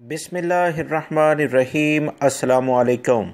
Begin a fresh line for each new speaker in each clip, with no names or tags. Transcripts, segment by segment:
बिस्मिल्लाहिर्रहमानिर्रहीम। अस्सलामुअलैकुम।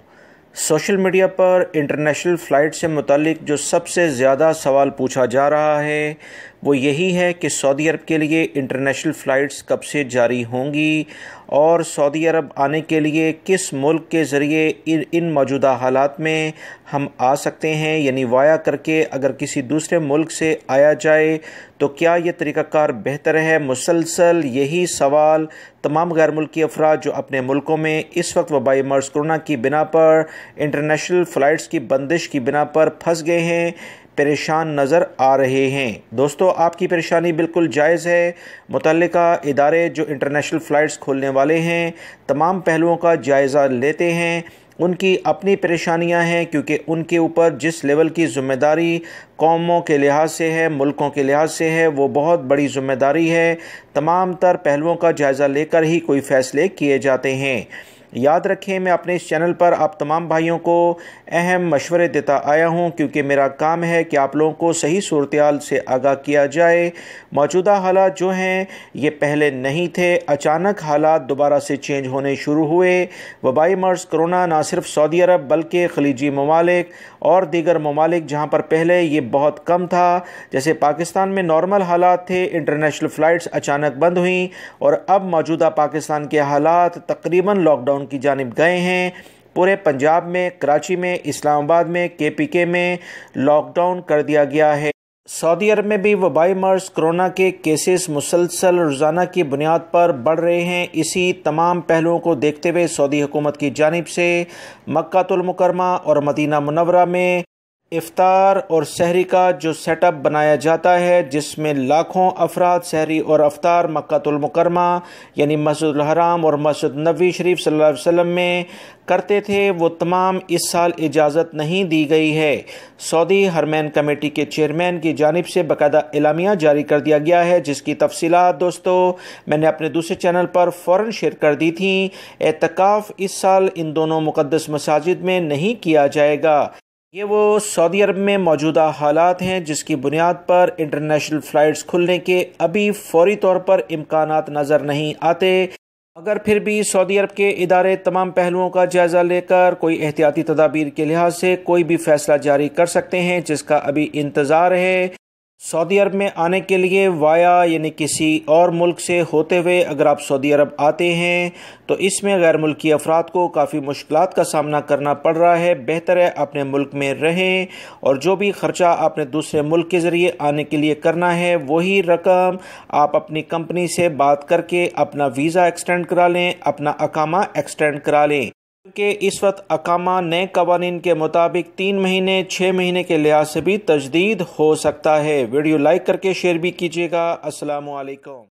Social media पर इंटरनेशनल फ़्लाइट से मुतालिक जो सबसे ज़्यादा सवाल पूछा जा रहा है वो यही है कि सऊदी अरब के लिए इंटरनेशनल फ़्लाइट्स कब से जारी होंगी और सऊदी अरब आने के लिए किस मुल्क के ज़रिए इन मौजूदा हालात में हम आ सकते हैं, यानी वाया करके अगर किसी दूसरे मुल्क से आया जाए तो क्या ये तरीक़ाकार बेहतर है। मुसलसल यही सवाल तमाम गैर मुल्की अफराद जो अपने मुल्कों में इस वक्त वबाई मर्ज़ कोरोना की बिना पर इंटरनेशनल फ़्लाइट्स की बंदिश की बिना पर फंस गए हैं, परेशान नज़र आ रहे हैं। दोस्तों, आपकी परेशानी बिल्कुल जायज़ है। मुतल्लिका इदारे जो इंटरनेशनल फ़्लाइट्स खोलने वाले हैं तमाम पहलुओं का जायज़ा लेते हैं। उनकी अपनी परेशानियां हैं क्योंकि उनके ऊपर जिस लेवल की ज़िम्मेदारी कौमों के लिहाज से है, मुल्कों के लिहाज से है, वो बहुत बड़ी ज़िम्मेदारी है। तमाम तर पहलुओं का जायज़ा लेकर ही कोई फ़ैसले किए जाते हैं। याद रखें, मैं अपने इस चैनल पर आप तमाम भाइयों को अहम मशवरे देता आया हूं क्योंकि मेरा काम है कि आप लोगों को सही सूरत-ए-हाल से आगाह किया जाए। मौजूदा हालात जो हैं ये पहले नहीं थे, अचानक हालात दोबारा से चेंज होने शुरू हुए। वबाई मर्ज़ कोरोना ना सिर्फ सऊदी अरब बल्कि खलीजी ममालिक और दीगर ममालिक जहाँ पर पहले ये बहुत कम था, जैसे पाकिस्तान में नॉर्मल हालात थे, इंटरनेशनल फ़्लाइट्स अचानक बंद हुई और अब मौजूदा पाकिस्तान के हालात तकरीबन लॉकडाउन की जानिब गए हैं। पूरे पंजाब में, कराची में, इस्लामाबाद में, KPK में लॉकडाउन कर दिया गया है। सऊदी अरब में भी वबाई मर्ज़ कोरोना के केसेस मुसलसल रोज़ाना की बुनियाद पर बढ़ रहे हैं। इसी तमाम पहलुओं को देखते हुए सऊदी हुकूमत की जानिब से मक्कातुल मुकरमा और मदीना मुनव्वरा में इफ्तार और सहरी का जो सेटअप बनाया जाता है, जिसमें लाखों अफराद सहरी और अफ्तार मक्कातुल मुकरमा यानी मस्जिदुल हराम और मस्जिद नबवी शरीफ सल्लल्लाहु अलैहि वसल्लम में करते थे, वो तमाम इस साल इजाज़त नहीं दी गई है। सऊदी हरमैन कमेटी के चेयरमैन की जानिब से बाकायदा एलामिया जारी कर दिया गया है, जिसकी तफसीलात दोस्तों मैंने अपने दूसरे चैनल पर फ़ौरन शेयर कर दी थी। एतकाफ़ इस साल इन दोनों मुक़द्दस मसाजिद में नहीं किया जाएगा। ये वो सऊदी अरब में मौजूदा हालात हैं जिसकी बुनियाद पर इंटरनेशनल फ़्लाइट्स खुलने के अभी फ़ौरी तौर पर इम्कानात नज़र नहीं आते। अगर फिर भी सऊदी अरब के इदारे तमाम पहलुओं का जायज़ा लेकर कोई एहतियाती तदाबीर के लिहाज से कोई भी फ़ैसला जारी कर सकते हैं, जिसका अभी इंतज़ार है। सऊदी अरब में आने के लिए वाया यानी किसी और मुल्क से होते हुए अगर आप सऊदी अरब आते हैं तो इसमें गैर मुल्की अफराद को काफ़ी मुश्किलात का सामना करना पड़ रहा है। बेहतर है अपने मुल्क में रहें और जो भी ख़र्चा आपने दूसरे मुल्क के ज़रिए आने के लिए करना है वही रकम आप अपनी कंपनी से बात करके अपना वीज़ा एक्सटेंड करा लें, अपना अकामा एक्सटेंड करा लें, कि इस वक्त अकामा नए कवानीन के मुताबिक 3 महीने 6 महीने के लिहाज से भी तजदीद हो सकता है। वीडियो लाइक करके शेयर भी कीजिएगा। अस्सलामु अलैकुम।